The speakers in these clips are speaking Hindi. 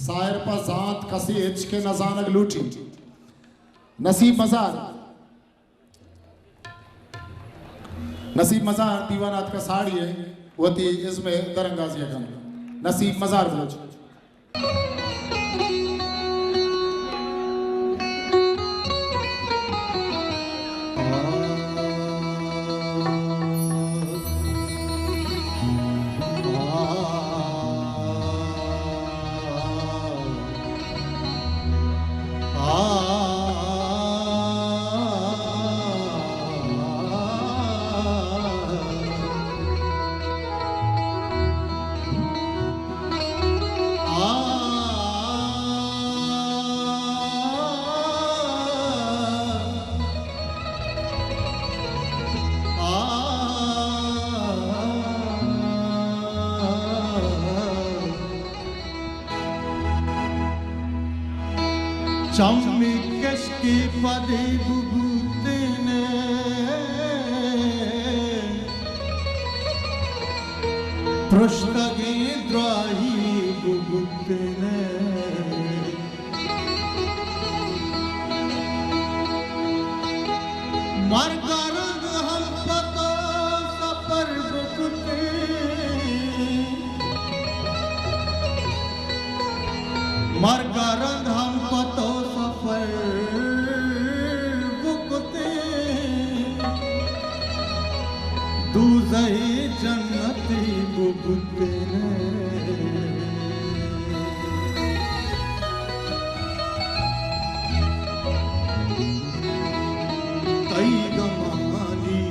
शायर पर जात कसी हिचके नजानक लूटी नसीब मजार दीवानात का साड़ी है वो थी इसमें दरंगाजी है नसीब मजार बोलो Çammi keşke fade bubutene Proştage drahi bubutene Margarang ham pata sapar bubute Margarang ham pata दूज़े जन्नती बुबते कई गमानी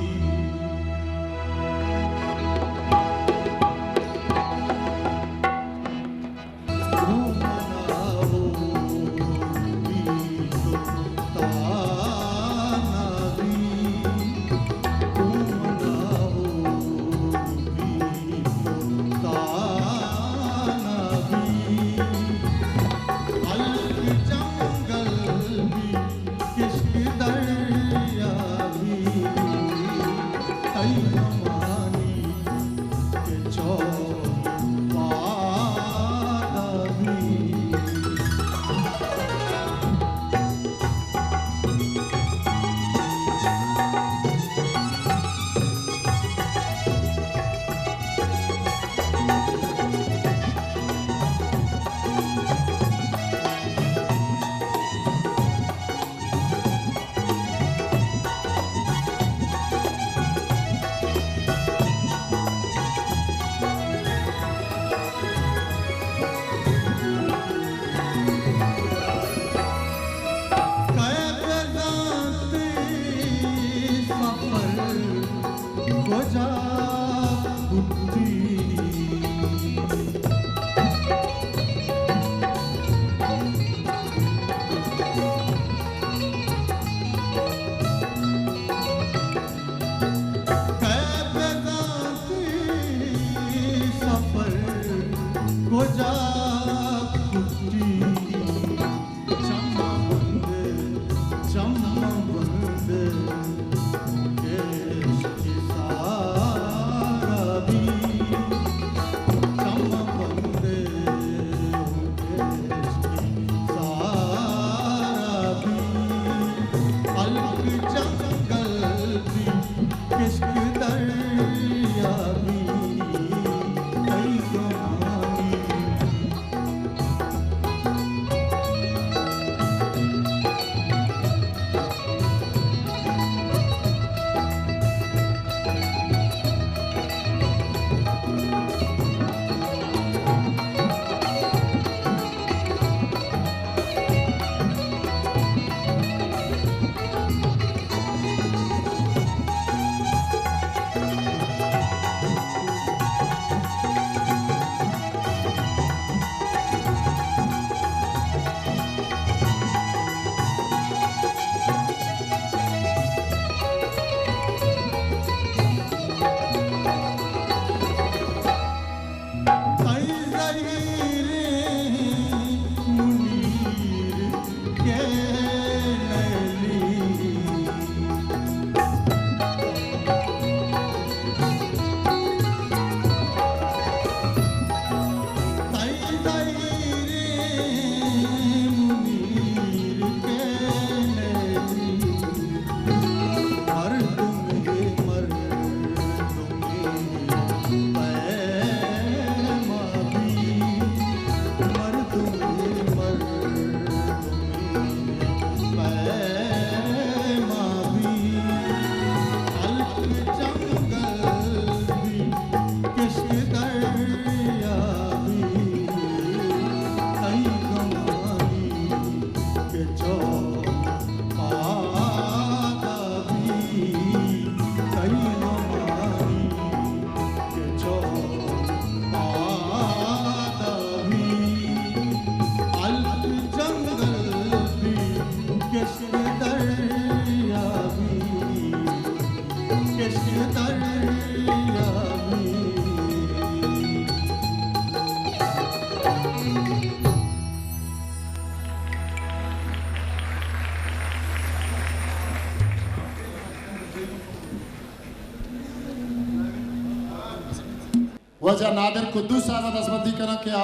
वजह नादिर कुद्दूस साहब दसबंदी करना क्या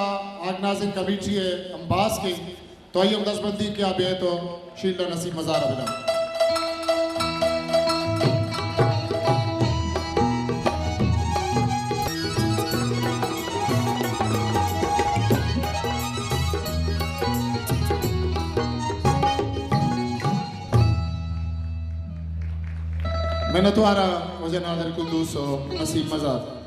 आग नाजिन कमेटी है अम्बास के तो आइए दसबंदी क्या बे तो शीला नसीब मज़ार बिना मैंने तुम्हारा वजह नादिर कुद्दूस नसीब मज़ार